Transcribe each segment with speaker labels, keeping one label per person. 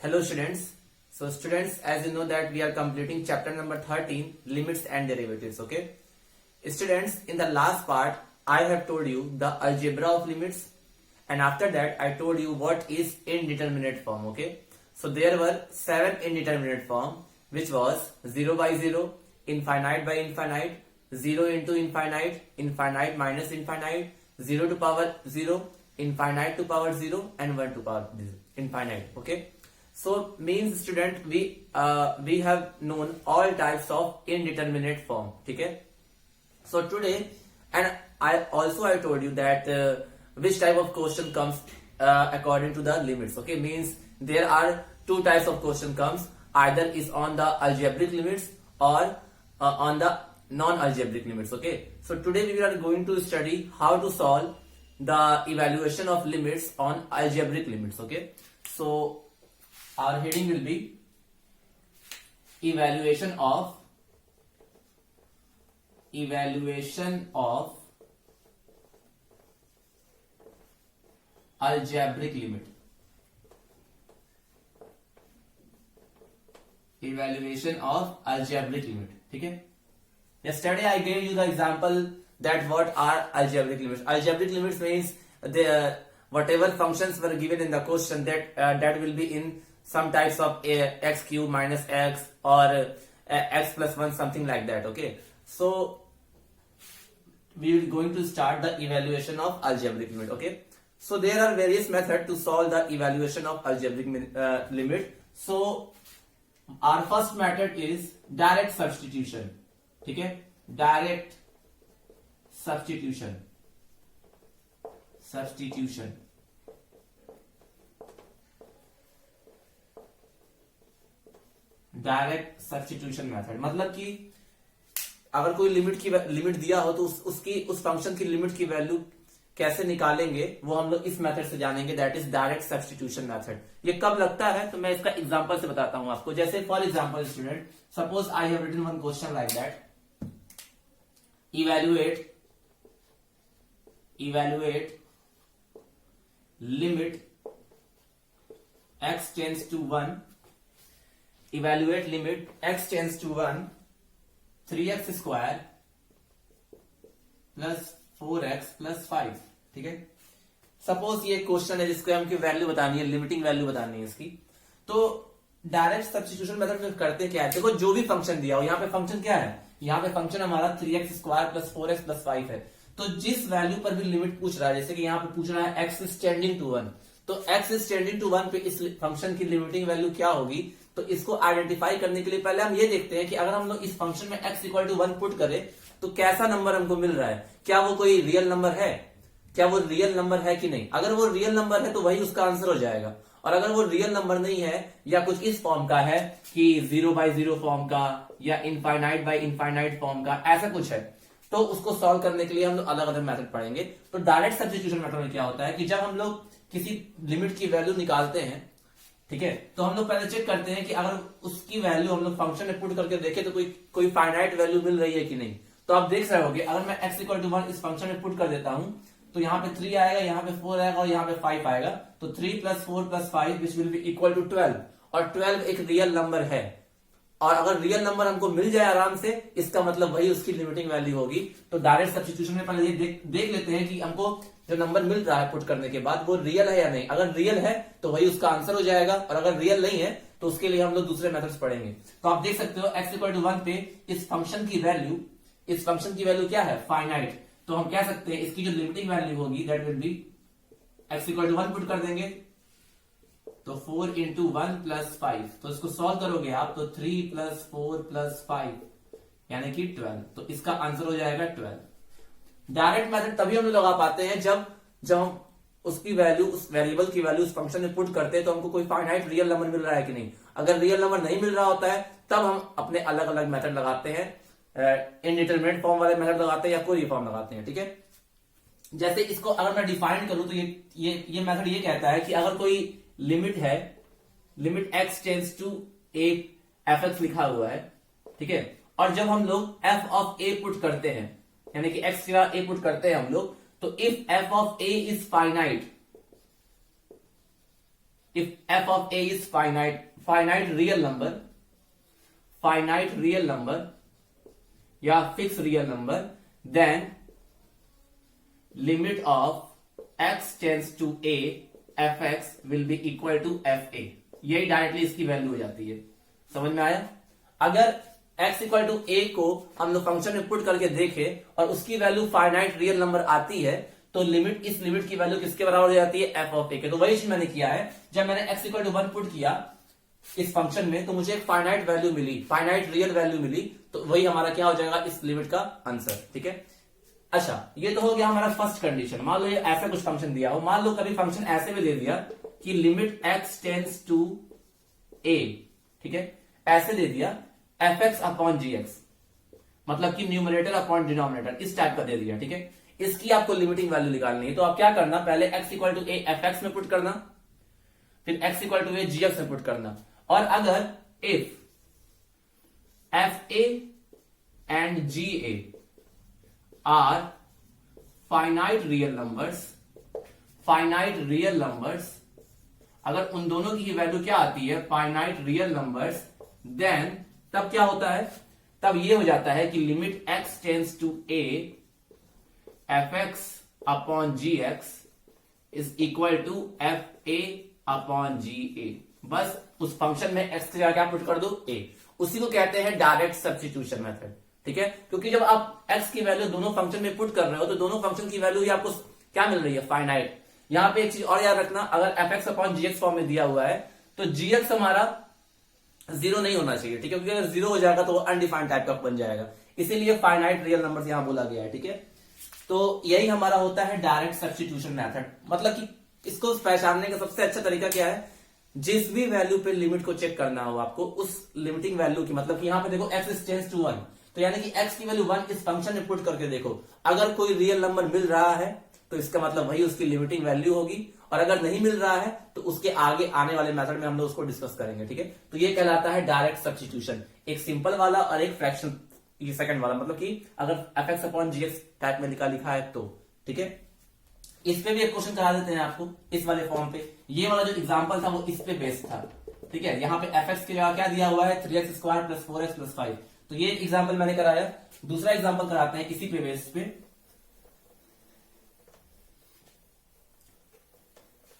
Speaker 1: Hello students. So students, as you know that we are completing chapter number 13, limits and derivatives. Okay. Students, in the last part, I have told you the algebra of limits, and after that I told you what is indeterminate form. Okay. So there were 7 indeterminate form, which was 0 by 0, infinite by infinite, 0 into infinite, infinite minus infinite, 0 to power 0, infinite to power 0, and 1 to power infinite. Okay. So means student we have known all types of indeterminate form. Okay. So today, and I told you that which type of question comes according to the limits. Okay, means there are 2 types of question comes, either is on the algebraic limits or on the non-algebraic limits. Okay, so today we are going to study how to solve the evaluation of limits on algebraic limits. Okay, so our heading will be evaluation of algebraic limit. Evaluation of algebraic limit. Okay. Yesterday I gave you the example that what are algebraic limits. Algebraic limits means the whatever functions were given in the question that will be in some types of x cube minus x or x plus 1, something like that. Okay, so we are going to start the evaluation of algebraic limit. Okay, so there are various methods to solve the evaluation of algebraic limit. So our first method is direct substitution. Okay, direct substitution. Direct substitution method मतलब कि अगर कोई limit दिया हो तो उस function की limit की वैल्यू कैसे निकालेंगे वो हम लोग इस मेथड से जानेंगे, that is direct substitution method. ये कब लगता है तो मैं इसका एग्जांपल से बताता हूं आपको। जैसे for example student, suppose I have written one question like that, evaluate limit x tends to 1, evaluate limit x tends to 1, 3x square plus 4x plus 5। ठीक है, सपोज ये क्वेश्चन है जिसको हमको वैल्यू बतानी है, लिमिटिंग वैल्यू बतानी है इसकी। तो डायरेक्ट सब्स्टिट्यूशन मेथड में करते क्या है, देखो जो भी फंक्शन दिया हो, यहाँ पे फंक्शन क्या है, यहाँ पे फंक्शन हमारा 3x square plus 4x plus 5 है। तो जिस वैल्यू पर भी लिमिट पूछ रहा है, जैसे कि यहाँ पे पूछ रहा है x is tending to 1, तो x is tending to 1 पे इस फंक्शन की लिमिटिंग वैल्यू क्या होगी, तो इसको आइडेंटिफाई करने के लिए पहले हम ये देखते हैं कि अगर हम लोग इस फंक्शन में x इक्वल टू 1 पुट करें तो कैसा नंबर हमको मिल रहा है, क्या वो कोई रियल नंबर है, क्या वो रियल नंबर है कि नहीं। अगर वो रियल नंबर है तो वही उसका आंसर हो जाएगा, और अगर वो रियल नंबर नहीं है या कुछ इस फॉर्म का है कि 0 by 0 फॉर्म का या इनफाइनाइट बाय इनफाइनाइट फॉर्म का, ऐसा कुछ है, तो उसको सॉल्व करने के लिए हम लोग अलग अलग मेथड पढ़ेंगे। तो डायरेक्ट सब्स्टिट्यूशन मेथड में क्या होता है कि जब हम लोग किसी लिमिट की वैल्यू निकालते हैं, ठीक है, तो हम लोग पहले चेक करते हैं कि अगर उसकी वैल्यू हम लोग फंक्शन में पुट करके देखें तो कोई फाइनाइट वैल्यू मिल रही है कि नहीं। तो आप देख रहे होगे, अगर मैं x इक्वल टू 1 इस फंक्शन में पुट कर देता हूं तो यहाँ पे 3 आएगा, यहाँ पे 4 आएगा और यहाँ पे 5 आएगा। तो 3 plus 4 plus 5 which will be equal to 12, और 12 एक रियल नंबर है, और अगर रियल नंबर हमको मिल जाए आराम से, इसका मतलब वही उसकी लिमिटिंग वैल्यू होगी। तो डायरेक्ट सब्स्टिट्यूशन में पहले ये देख लेते हैं कि हमको जो नंबर मिल रहा है पुट करने के बाद वो रियल है या नहीं। अगर रियल है तो वही उसका आंसर हो जाएगा, और अगर रियल नहीं है तो उसके लिए हम लोग दूसरे मेथड्स पढ़ेंगे। तो आप देख सकते हो x इक्वल टू 1 पे इस फंक्शन की वैल्यू क्या है, फाइनाइट। तो हम कह सकते हैं इसकी जो लिमिटिंग वैल्यू होगी that will be x equal to 1 put कर देंगे तो 4 इंटू 1 प्लस 5, तो इसको सॉल्व करोगे आप तो 3 प्लस 4 प्लस 5 यानी कि 12, तो इसका आंसर हो जाएगा 12। डायरेक्ट मेथड तभी हम लगा पाते हैं जब हम उसकी वैल्यू, उस वेरिएबल की वैल्यू उस फंक्शन में पुट करते हैं तो हमको कोई फाइनाइट रियल नंबर मिल रहा है कि नहीं। अगर रियल नंबर नहीं मिल रहा होता है तब हम अपने अलग अलग मेथड लगाते हैं, इनडिटरमिनेट फॉर्म वाले मेथड लगाते हैं या कोई फॉर्म लगाते हैं। ठीक है, जैसे इसको अगर मैं डिफाइन करूं तो ये मेथड ये कहता है कि अगर कोई लिमिट है, limit x tends to a fx लिखा हुआ है, ठीक है, और जब हम लोग f ऑफ a पुट करते हैं, यानी कि x की जगह a पुट करते हैं हम लोग, तो if f of a is finite, if f of a is finite real number या fix real number, then limit of x tends to a fx will be equal to fa। यही directly इसकी value हो जाती है। समझ में आया? अगर x इक्वल टू a को हम लोग फंक्शन में पुट करके देखें और उसकी वैल्यू फाइनाइट रियल नंबर आती है तो इस लिमिट की वैल्यू किसके बराबर हो जाती है? f ऑफ a के। तो वही चीज मैंने किया है, जब मैंने x इक्वल टू 1 पुट किया इस फंक्शन में तो मुझे एक फाइनाइट वैल्यू मिली, फाइनाइट रियल वैल्यू मिली, तो वही हमारा क्या हो जाएगा? इस लिमिट का आंसर। ठीक है, अच्छा ये तो हो गया हमारा फर्स्ट कंडीशन। मान लो ये ऐसा कुछ फंक्शन दिया हो, मान लो कभी फंक्शन ऐसे भी दे दिया कि limit x tends to a, ठीक है, ऐसे दे दिया fx अपॉन gx, मतलब कि न्यूमरेटर अपॉन डिनोमिनेटर, इस टाइप का दे दिया। ठीक है, इसकी आपको लिमिटिंग वैल्यू निकालनी है, तो आप क्या करना, पहले x equal to a fx में पुट करना, फिर x equal to a gx में पुट करना। और अगर if fa and ga are finite real numbers, अगर उन दोनों की वैल्यू क्या आती है? फाइनाइट रियल नंबर्स, देन तब क्या होता है? तब ये हो जाता है कि limit x tends to a fx upon gx is equal to fa upon ga। बस उस फंक्शन में x की जगह क्या पुट कर दो? a। उसी को कहते हैं डायरेक्ट सब्स्टिट्यूशन मेथड। ठीक है, क्योंकि जब आप x की वैल्यू दोनों फंक्शन में पुट कर रहे हो तो दोनों फंक्शन की वैल्यू ही आपको क्या मिल रही है? फाइनाइट। यहां पे एक चीज और याद रखना, अगर fx अपॉन gx फॉर्म में दिया हुआ है तो gx हमारा जीरो नहीं होना चाहिए। ठीक है, क्योंकि अगर जीरो हो जाएगा तो वो अनडिफाइंड टाइप का बन जाएगा, इसीलिए फाइनाइट रियल नंबर्स यहां बोला गया है। ठीक है, तो यही हमारा होता है डायरेक्ट सब्स्टिट्यूशन मेथड। मतलब कि इसको पहचानने का सबसे अच्छा तरीका क्या है? जिस भी वैल्यू पे लिमिट को चेक करना हो आपको, उस लिमिटिंग वैल्यू की, मतलब कि यहां पे देखो x टेंस टू 1, तो यानी कि x की वैल्यू 1 इस फंक्शन में पुट करके देखो, अगर कोई रियल नंबर मिल रहा है तो इसका मतलब वही उसकी लिमिटिंग वैल्यू होगी, और अगर नहीं मिल रहा है तो उसके आगे आने वाले मेथड में हम लोग उसको डिस्कस करेंगे। ठीक है, तो ये कहलाता है डायरेक्ट सब्स्टिट्यूशन, एक सिंपल वाला और एक फ्रैक्शन, ये सेकंड वाला, मतलब कि अगर fx अपॉन gx टाइप में लिखा है तो। ठीक है, इस पे भी एक क्वेश्चन करा देते हैं आपको इस वाले फॉर्म पे। ये वाला जो एग्जांपल था वो इस पे बेस्ड था। ठीक है, यहाँ पे fx की जगह क्या दिया हुआ है? 3x square plus 4x plus 5। तो ये एग्जांपल मैंने कराया। दूसरा एग्जांपल कराते हैं इसी पे बेस पे।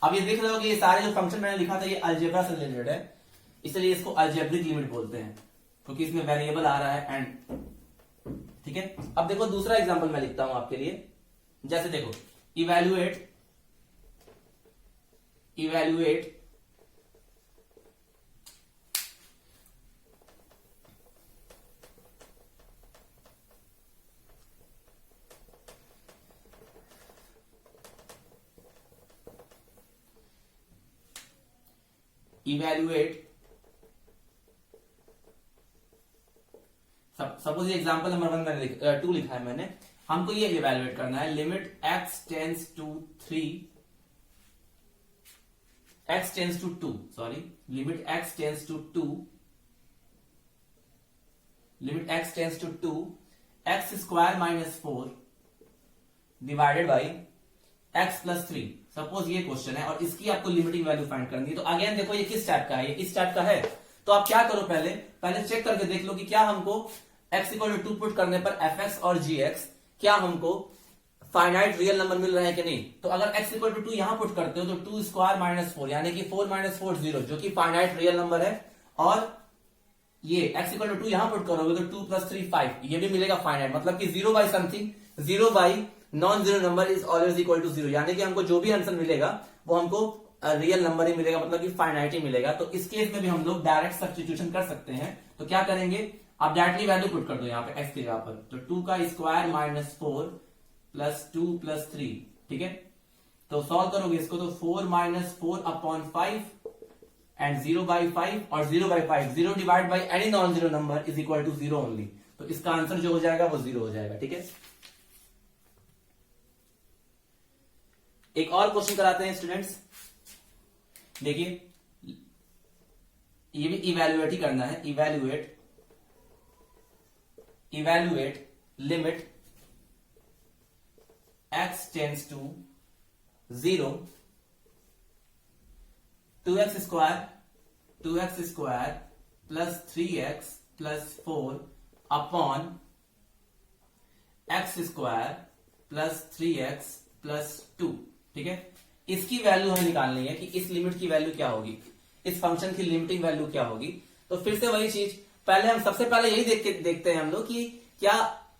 Speaker 1: अब ये देख रहे हो कि ये सारे जो फंक्शन मैंने लिखा था ये अलजेब्रा से रिलेटेड है, इसलिए इसको अलजेब्रिक लिमिट बोलते हैं, क्योंकि इसमें वेरिएबल आ रहा है एंड। ठीक है, अब देखो दूसरा एग्जांपल मैं लिखता हूं आपके लिए। जैसे देखो, इवैल्यूएट सपोज ये एग्जांपल नंबर 1 मैंने 2 लिखा है मैंने, हमको ये इवैल्यूएट करना है। Limit x tends to 3, x tends to 2, sorry, limit x tends to 2, limit x tends to 2 x square minus 4 divided by x plus 3। Suppose ये क्वेश्चन है और इसकी आपको लिमिटिंग वैल्यू फाइंड करनी है। तो अगेन देखो ये किस टाइप का है? ये इस टाइप का है, तो आप क्या करो, पहले चेक करके देख लो कि क्या हमको x इक्वल टू 2 पुट करने पर fx और gx क्या हमको फाइनाइट रियल नंबर मिल रहा है कि नहीं। तो अगर x इक्वल टू 2 यहां पुट करते हो तो 2 स्क्वायर माइनस 4, यानी कि 4 माइनस 4 0, जो कि फाइनाइट रियल नंबर है। और ये x इक्वल टू 2 यहां पुट करोगे तो 2 प्लस 3 5, ये भी मिलेगा फाइनाइट। मतलब कि 0 by something, 0 by non zero number is always equal to 0, यानी कि हमको जो भी आंसर मिलेगा वो हमको रियल नंबर ही मिलेगा, मतलब कि फाइनाइट ही मिलेगा। तो इस केस में भी हम लोग डायरेक्ट सब्स्टिट्यूशन कर सकते हैं। तो क्या करेंगे, आप डायरेक्टली वैल्यू पुट कर दो यहाँ पे x की जगह पर, तो 2 का स्क्वायर माइनस 4 प्लस 2 प्लस 3। ठीक है, तो सॉल्व करोगे इसको तो 4 माइनस 4 अपॉन 5 एंड 0 बाई 5 और 0 by 5, 0 divide by any non zero number is equal to 0 only. तो इसका आंसर जो हो जाएगा वो 0 हो जाएगा। ठीक है, एक और क्वेश्चन कराते हैं स्टूडेंट्स। देखिए, ये भी इवैल्यूएट ही करना है। Evaluate limit x tends to 0 2x square plus 3x plus 4 upon x square plus 3x plus 2। ठीक है, इसकी वैल्यू हमें निकालनी है कि इस लिमिट की वैल्यू क्या होगी, इस फंक्शन की लिमिटिंग वैल्यू क्या होगी। तो फिर से वही चीज, पहले हम सबसे पहले यही देखते हैं हम लोग कि क्या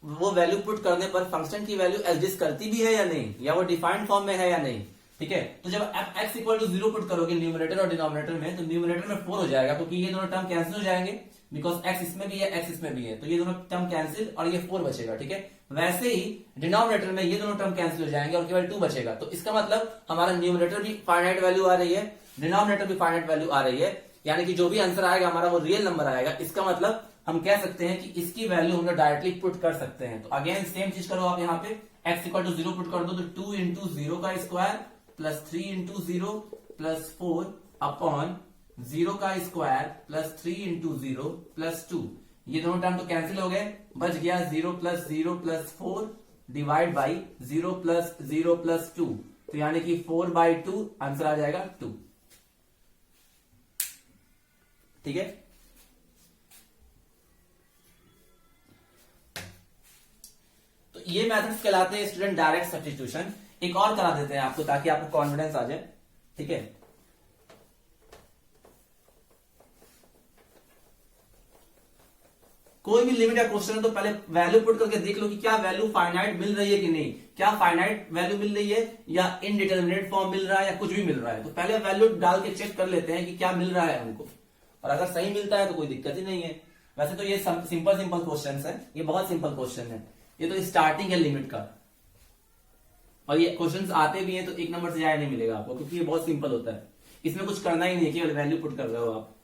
Speaker 1: वो वैल्यू पुट करने पर फंक्शन की वैल्यू एग्जिस्ट करती भी है या नहीं, या वो डिफाइंड फॉर्म में है या नहीं। ठीक है, तो जब आप x इक्वल टू 0 पुट करोगे न्यूमरेटर और डिनोमिनेटर में, तो न्यूमरेटर में 4 हो जाएगा क्योंकि ये दोनों टर्म कैंसिल हो जाएंगे, बिकॉज x इसमें भी है x इसमें भी है, तो ये दोनों टर्म कैंसिल और ये 4 बचेगा। ठीक है, वैसे ही डिनोमिनेटर में ये दोनों टर्म कैंसिल हो जाएंगे और केवल 2 बचेगा। तो इसका मतलब हमारा न्यूमरेटर भी फाइनाइट वैल्यू आ रही है, डिनोमिनेटर भी फाइनाइट वैल्यू आ रही है, यानी कि जो भी आंसर आएगा हमारा वो रियल नंबर आएगा। इसका मतलब हम कह सकते हैं कि इसकी वैल्यू हम लोग डायरेक्टली पुट कर सकते हैं। तो अगेन सेम चीज करो आप, यहाँ पे x इक्वल टू 0 पुट कर दो, तो 2 इंटू 0 का square plus 3 into 0 plus 4 upon 0 का स्क्वायर प्लस 3 इंटू 0 प्लस 2। ये दोनों टर्म तो कैंसिल हो गए, बच गया 0 प्लस 4 डिवाइड बाई 0 प्लस 2, तो यानी कि 4/2 आंसर आ जाएगा 2। ठीक है, तो ये मेथड्स कहलाते हैं स्टूडेंट डायरेक्ट सब्स्टिट्यूशन। एक और करा देते हैं आपको ताकि आपको कॉन्फिडेंस आ जाए। ठीक है, कोई भी लिमिट या क्वेश्चन है तो पहले वैल्यू पुट करके देख लो कि क्या वैल्यू फाइनाइट मिल रही है कि नहीं, क्या फाइनाइट वैल्यू मिल रही है या इनडिटर्मिनेट फॉर्म मिल रहा है या कुछ भी मिल रहा है। तो पहले वैल्यू डाल के चेक कर लेते हैं कि क्या मिल रहा है हमको, और अगर सही मिलता है तो कोई दिक्कत ही नहीं है। वैसे तो ये सिंपल क्वेश्चन है, ये बहुत सिंपल क्वेश्चन है, ये तो स्टार्टिंग है लिमिट का, और ये क्वेश्चंस आते भी हैं तो 1 नंबर से ज्यादा नहीं मिलेगा आपको, क्योंकि ये बहुत सिंपल होता है। इसमें कुछ करना ही नहीं है, केवल वैल्यू पुट कर रहे हो आप।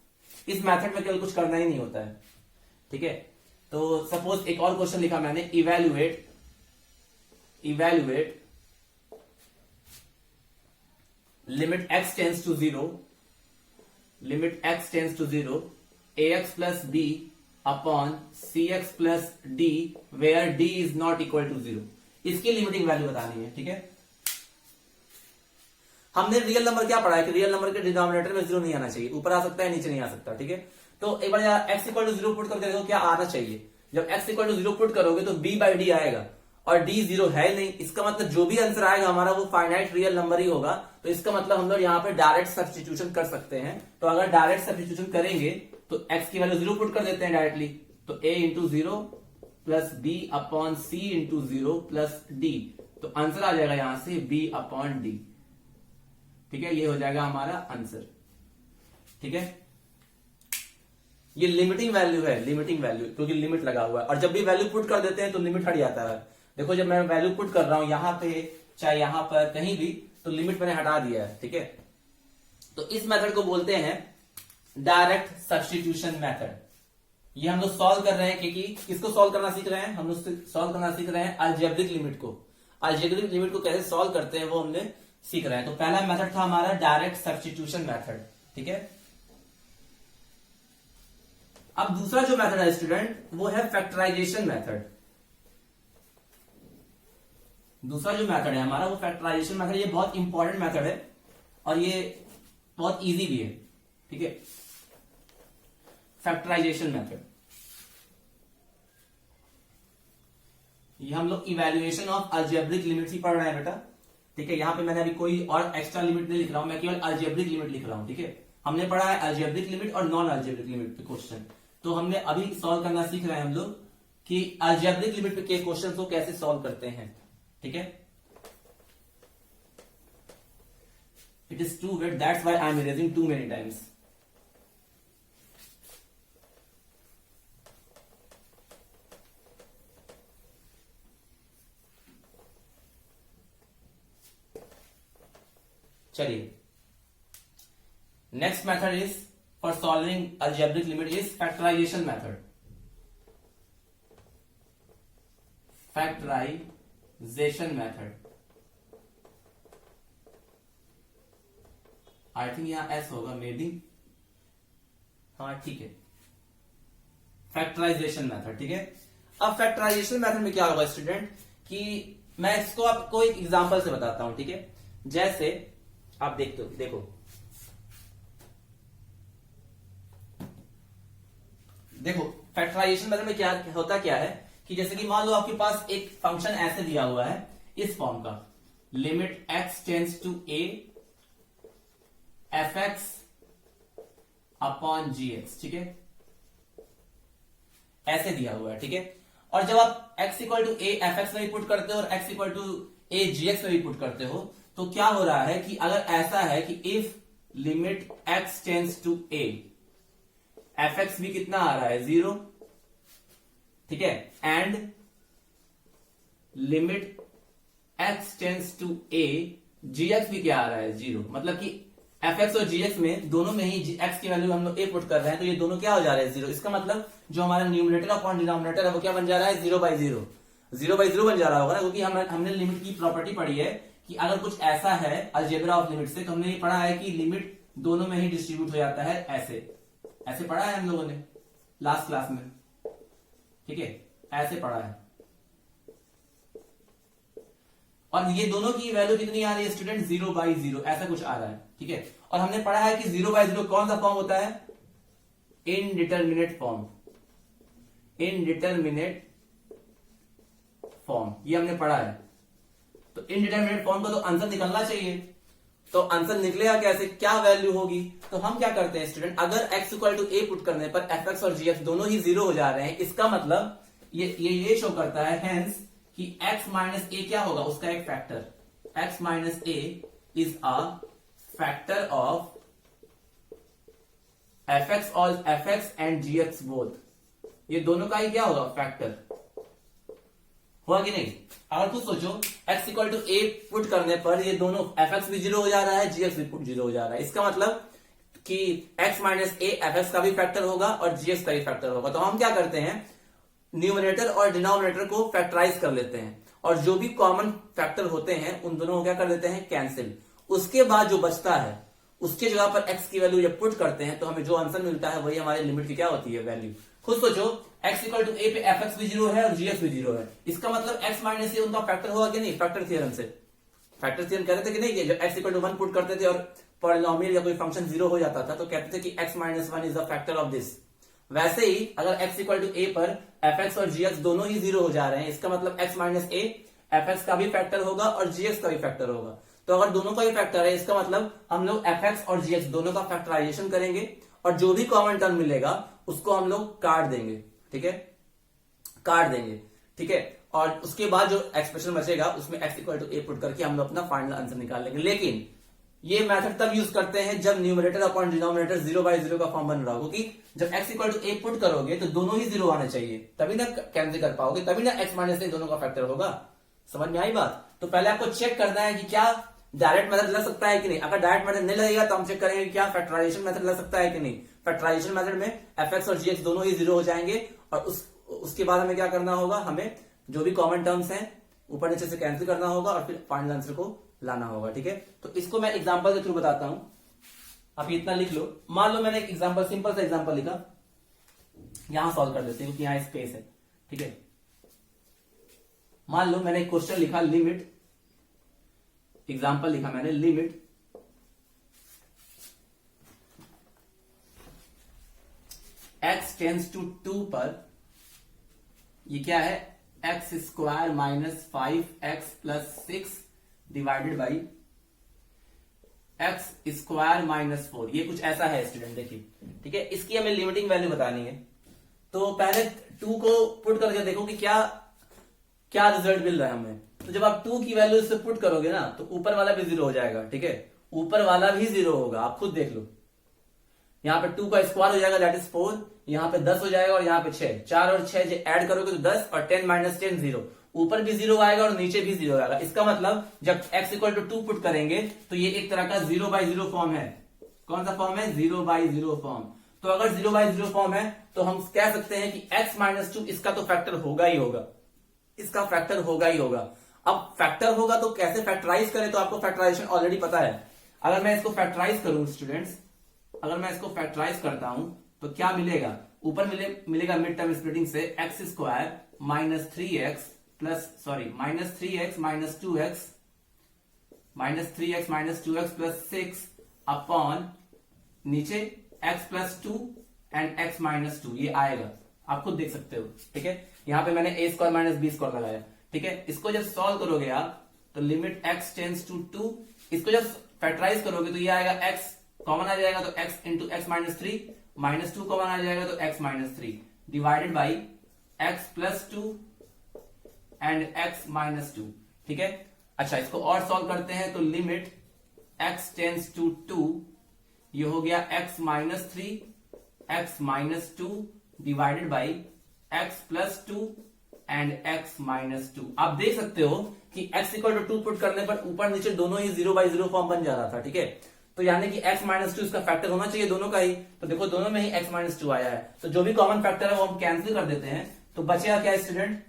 Speaker 1: इस मेथड में केवल कुछ करना ही नहीं होता है। ठीक है, तो सपोज एक और क्वेश्चन लिखा मैंने, evaluate limit x tends to 0 ax plus b upon cx plus d where d is not equal to 0। इसकी लिमिटिंग वैल्यू बतानी है। ठीक है, हमने रियल नंबर क्या पढ़ा है कि रियल नंबर के डिनोमिनेटर में 0 नहीं आना चाहिए, ऊपर आ सकता है नीचे नहीं आ सकता। ठीक है, तो एक बार x इक्वल टू 0 पुट करके देखो क्या आना चाहिए। जब x इक्वल टू 0 पुट करोगे तो b/d आएगा, और d 0 है नहीं, इसका मतलब जो भी आंसर आएगा हमारा वो फाइनाइट रियल नंबर ही होगा। तो इसका मतलब हम लोग यहाँ पे डायरेक्ट सब्स्टिट्यूशन कर सकते हैं। तो अगर डायरेक्ट सब्स्टिट्यूशन करेंगे तो x की वैल्यू 0 पुट कर देते हैं डायरेक्टली, तो a into 0 plus b upon c into 0 plus d, तो आंसर आ जाएगा यहां से b अपॉन d। ठीक है, ये हो जाएगा हमारा आंसर। ठीक है, ये लिमिटिंग वैल्यू है, लिमिटिंग वैल्यू, क्योंकि लिमिट लगा हुआ है, और जब भी वैल्यू पुट कर देते हैं तो लिमिट हट जाता है। देखो जब मैं वैल्यू पुट कर रहा हूं यहां पे चाहे यहां पर कहीं भी, तो लिमिट मैंने हटा दिया है। ठीक है, तो इस मेथड को बोलते हैं डायरेक्ट सब्स्टिट्यूशन मेथड। ये हम लोग सॉल्व कर रहे हैं, क्योंकि किसको सॉल्व करना सीख रहे हैं, हम लोग सॉल्व करना सीख रहे हैं अलजेब्रिक लिमिट को। अलजेब्रिक लिमिट को कैसे सॉल्व करते हैं वो हमने सीख रहे हैं। तो पहला मेथड था हमारा डायरेक्ट सब्स्टिट्यूशन मेथड। ठीक है, अब दूसरा जो मेथड है स्टूडेंट वो है फैक्टराइजेशन मेथड। दूसरा जो मेथड है हमारा वो फैक्टराइजेशन मेथड। ये बहुत इंपॉर्टेंट मेथड है और ये बहुत इजी भी है। ठीक है, फैक्टराइजेशन मेथड, ये हम लोग इवैल्यूएशन ऑफ अलजेब्रिक लिमिट ही पढ़ रहे हैं बेटा। ठीक है, यहां पे मैंने अभी कोई और एक्स्ट्रा लिमिट नहीं लिख रहा हूं, मैं केवल अलजेब्रिक लिमिट लिख रहा हूं। ठीक है, हमने पढ़ा है अलजेब्रिक लिमिट और नॉन अलजेब्रिक लिमिट पे क्वेश्चन, तो हमने अभी सॉल्व करना सीख रहे हैं हम लोग कि अलजेब्रिक लिमिट पे के क्वेश्चन को कैसे सॉल्व करते हैं। ठीक है, it is too wet, that's why I am erasing too many times. चलिए, next method is for solving algebraic limit is factorization method. Factorization method, I think यहां एस होगा मे बी, हाँ ठीक है, फैक्टराइजेशन मेथड। ठीक है, अब factorisation method में क्या होगा स्टूडेंट कि मैं इसको आपको एक एग्जांपल से बताता हूं। ठीक है, जैसे आप देखो देखो फैक्टराइजेशन मेथड में क्या होता क्या है कि जैसे कि मान लो आपके पास एक फंक्शन ऐसे दिया हुआ है इस फॉर्म का, limit x tends to a fx upon gx, ठीक है, ऐसे दिया हुआ है, ठीक है। और जब आप x equal to a fx में भी पुट करते हो और x equal to a gx में भी पुट करते हो, तो क्या हो रहा है कि अगर ऐसा है कि if limit x tends to a, fx भी कितना आ रहा है 0, ठीक है, and limit x tends to a, gx भी क्या आ रहा है 0, मतलब कि fx और gx में दोनों में ही x की वैल्यू हम लोग a पुट कर रहे हैं, तो ये दोनों क्या हो जा रहे हैं 0। इसका मतलब जो हमारा न्यूमरेटर अपॉन डिनोमिनेटर है वो क्या बन जा रहा है 0 बाई 0, 0 बाई 0 बन जा रहा होगा ना, क्योंकि हमने लिमिट की प्रॉपर्टी पढ़ी है कि अगर कुछ ऐसा है अलजेब्रा ऑफ लिमिट से, तो हमने ये पढ़ा है कि लिमिट दोनों में ही डिस्ट्रीब्यूट हो जाता है, ऐसे पढ़ा है हम लोगों ने लास्ट क्लास में, ठीक है, ऐसे पढ़ा है। और ये दोनों की वैल्यू कितनी आ रही है स्टूडेंट 0 बाई 0, ऐसा कुछ आ रहा है, ठीक है। और हमने पढ़ा है कि 0 बाई 0 कौन सा फॉर्म होता है, इनडिटरमिनेट फॉर्म, इनडिटरमिनेट फॉर्म, ये हमने पढ़ा है। तो इनडिटरमिनेट फॉर्म का तो आंसर निकलना चाहिए, तो आंसर निकलेगा कैसे, क्या वैल्यू होगी। तो हम क्या करते हैं स्टूडेंट, अगर x equal to a put करने पर fx और gx दोनों ही 0 हो जा रहे हैं, इसका मतलब ये शो करता है हेंस कि x माइनस a क्या होगा, उसका एक factor, x minus a is a factor of fx and gx both, ये दोनों का ही क्या होगा फैक्टर, हुआ कि नहीं। अगर कुछ सोचो x equal to a put करने पर ये दोनों fx भी 0 हो जा रहा है, gx भी 0 हो जा रहा है, इसका मतलब कि x माइनस a fx का भी फैक्टर होगा और gx का भी फैक्टर होगा। तो हम क्या करते हैं, न्यूमरेटर और डिनोमिनेटर को फैक्टराइज कर लेते हैं और जो भी कॉमन फैक्टर होते हैं उन दोनों को क्या कर देते हैं कैंसिल। उसके बाद जो बचता है उसके जगह पर x की वैल्यू जब पुट करते हैं तो हमें जो आंसर मिलता है वही हमारी लिमिट की क्या होती है वैल्यू। खुद सोचो x इक्वल टू a पे fx भी 0 है और gx भी 0 है, इसका मतलब x माइनस a उनका फैक्टर होगा कि नहीं, फैक्टर थियरम से, फैक्टर थियरम कहते थे कि नहीं कि जब x इक्वल टू 1 पुट करते थे और पॉलिनोमियल या कोई फंक्शन 0 हो जाता था तो कहते थे कि x minus 1 is the factor of this. वैसे ही अगर x इक्वल टू a पर fx और gx दोनों ही 0 हो जा रहे हैं, इसका मतलब x माइनस a fx का भी फैक्टर होगा और gx का भी फैक्टर होगा। तो अगर दोनों का ही फैक्टर है इसका मतलब हम लोग fx और gx दोनों का फैक्टराइजेशन करेंगे और जो भी कॉमन टर्म मिलेगा उसको हम लोग काट देंगे, ठीक है, काट देंगे, ठीक है। और उसके बाद जो एक्सप्रेशन बचेगा उसमें x equal to a put करके हम लोग अपना फाइनल आंसर निकाल लेंगे। लेकिन ये मेथड तब यूज करते हैं जब न्यूमरेटर अपॉन डिनोमिनेटर 0 बाई 0 का फॉर्म बन रहा हो, क्योंकि जब x equal to a put करोगे तो दोनों ही 0 आने चाहिए, तभी ना कैंसिल कर पाओगे, तभी ना x माइनस a दोनों का फैक्टर होगा। समझ में आई बात। तो पहले आपको चेक करना है कि क्या डायरेक्ट मेथड लग सकता है कि नहीं। अगर डायरेक्ट मेथड नहीं लगेगा तो हम चेक करेंगे क्या फैक्टराइजेशन मेथड लग सकता है कि नहीं। फैक्टराइजेशन मेथड में fx और gx दोनों ही 0 हो जाएंगे और उसके बाद हमें क्या करना होगा, हमें जो भी कॉमन टर्म्स हैं ऊपर नीचे से कैंसिल करना होगा और फिर फाइनल आंसर को लाना होगा, ठीक है। तो इसको मैं एग्जांपल के थ्रू बताता हूं, आप इतना लिख लो। मान लो मैंने एक एग्जांपल, सिंपल सा एग्जांपल लिखा, यहां सॉल्व कर देते हैं क्योंकि यहां स्पेस है, ठीक है। मान लो मैंने एक क्वेश्चन लिखा, लिमिट, एग्जांपल लिखा मैंने, लिमिट x टेंड्स टू 2 पर ये क्या है, x square minus 5x plus 6 divided by x square minus 4, ये कुछ ऐसा है स्टूडेंट, देखिए, ठीक है। इसकी हमें लिमिटिंग वैल्यू बतानी है। तो पहले 2 को पुट करके देखो कि क्या क्या रिजल्ट मिल रहा है हमें। तो जब आप 2 की वैल्यू इससे पुट करोगे ना तो ऊपर वाला भी 0 हो जाएगा, ठीक है, ऊपर वाला भी 0 होगा, आप खुद देख लो। यहाँ पे 2 का स्क्वायर हो जाएगा दैट इज 4, यहाँ पे 10 हो जाएगा और यहाँ पे 6, 4 और 6 ऐड करोगे तो 10 और 10 माइनस 10 0, ऊपर भी 0 आएगा और नीचे भी 0 आएगा। इसका मतलब जब x इक्वल टू 2 पुट करेंगे तो ये एक तरह का 0 बाई 0 फॉर्म है। कौन सा फॉर्म है, 0 बाई 0 फॉर्म। तो अगर 0 बाई 0 फॉर्म है तो हम कह सकते हैं कि x माइनस 2 इसका तो फैक्टर होगा ही होगा, इसका फैक्टर होगा ही होगा। अब फैक्टर होगा तो कैसे फैक्टराइज करें, तो आपको फैक्टराइजेशन ऑलरेडी पता है। अगर मैं इसको फैक्टराइज करूं स्टूडेंट्स, अगर मैं इसको फैक्टराइज करता हूं तो क्या मिलेगा, ऊपर मिलेगा मिड टर्म स्प्लिटिंग से x square minus 3x plus minus 3x minus 2x minus 3x plus 6 upon नीचे x plus 2 and x minus two, ये आएगा, आप खुद देख सकते हो। ठीक है, यहां पे मैंने ए स्क्वायर माइनस बी स्क्वायर लगाया। ठीक है, इसको जब सॉल्व करोगे आप तो लिमिट एक्स टेंस टू 2, इसको जब फैक्टराइज करोगे तो ये आएगा एक्स कॉमन आ जाएगा तो x into x minus 3, minus 2 common आ जाएगा तो x minus 3 divided by x plus 2 and x minus 2। ठीक है, अच्छा इसको और सॉल्व करते हैं तो लिमिट एक्स टेंस टू 2, ये हो गया x minus 3 x minus 2 divided by x plus 2 and x minus 2। आप देख सकते हो कि x इक्वल टू 2 पुट करने पर ऊपर नीचे दोनों ही 0/0 फॉर्म बन जा रहा था। ठीक है, तो यानी कि x माइनस 2 इसका फैक्टर होना चाहिए दोनों का ही, तो देखो दोनों में ही x माइनस 2 आया है, तो जो भी कॉमन फैक्टर है वो हम कैंसिल कर देते हैं। तो बचेगा क्या स्टूडेंट,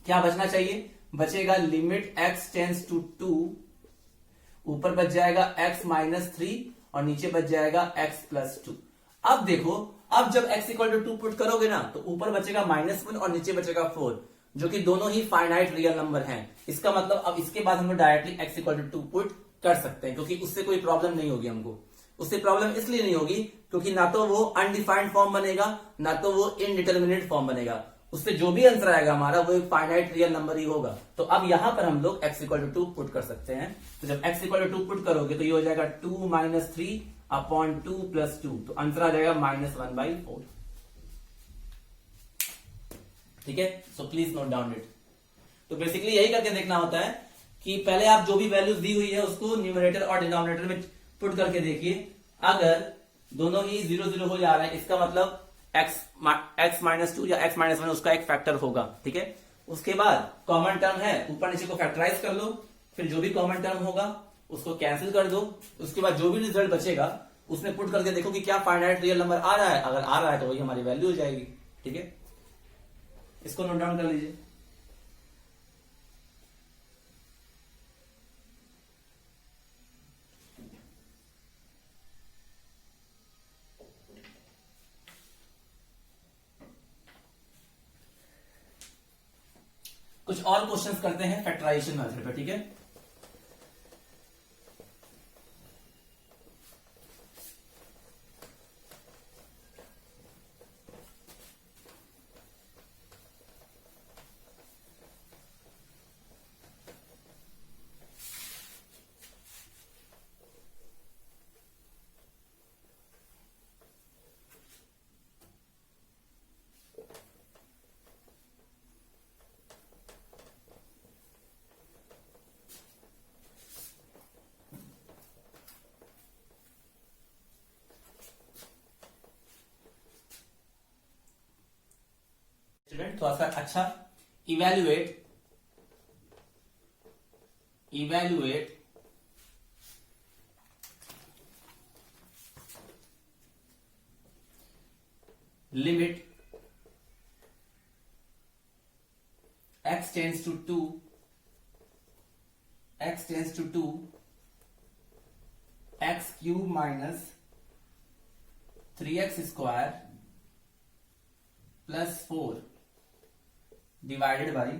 Speaker 1: क्या बचना चाहिए, बचेगा लिमिट x टेंस टू 2, ऊपर बच जाएगा x माइनस 3 और नीचे बच जाएगा x प्लस 2। अब देखो, अब जब x इक्वल टू 2 पुट करोगे ना तो ऊपर बचेगा -1 और नीचे बचेगा 4, जो कि दोनों ही फाइनाइट रियल नंबर हैं। इसका मतलब अब इसके बाद हम लोग directly x equal to 2 put कर सकते हैं, क्योंकि उससे कोई प्रॉब्लम नहीं होगी हमको। उससे प्रॉब्लम इसलिए नहीं होगी क्योंकि ना तो वो अनडिफाइंड फॉर्म बनेगा ना तो वो इनडिटर्मिनेट फॉर्म बनेगा, उससे जो भी आंसर आएगा हमारा वो एक फाइनाइट रियल नंबर ही होगा। तो अब यहां पर हम लोग x इक्वल टू 2 पुट कर सकते हैं। तो जब x इक्वल टू 2 पुट करोगे तो ये हो जाएगा 2 माइनस 3 अपॉन 2 प्लस 2, तो आंसर आ जाएगा -1/4। ठीक है, so please note down it. तो बेसिकली यही करके देखना होता है कि पहले आप जो भी वैल्यूज दी हुई है उसको न्यूमरेटर और डिनोमिनेटर में पुट करके देखिए। अगर दोनों ही 0 हो जा रहे हैं इसका मतलब x माइनस 2 या x माइनस 1 उसका एक फैक्टर होगा। ठीक है, उसके बाद कॉमन टर्म है, ऊपर नीचे को फैक्टराइज कर लो, फिर जो भी कॉमन टर्म होगा उसको कैंसिल कर दो, उसके बाद जो भी रिजल्ट बचेगा उसमें पुट करके देखो कि क्या फाइनाइट रियल नंबर आ रहा है। अगर आ रहा है तो वही हमारी वैल्यू हो जाएगी। ठीक है, इसको नोट डाउन कर लीजिए। कुछ और क्वेश्चंस करते हैं फैक्टराइजेशन मेथड पे। ठीक है, स्टूडेंट थोड़ा सा अच्छा evaluate limit x tends to 2 x cube minus 3x square plus 4 divided by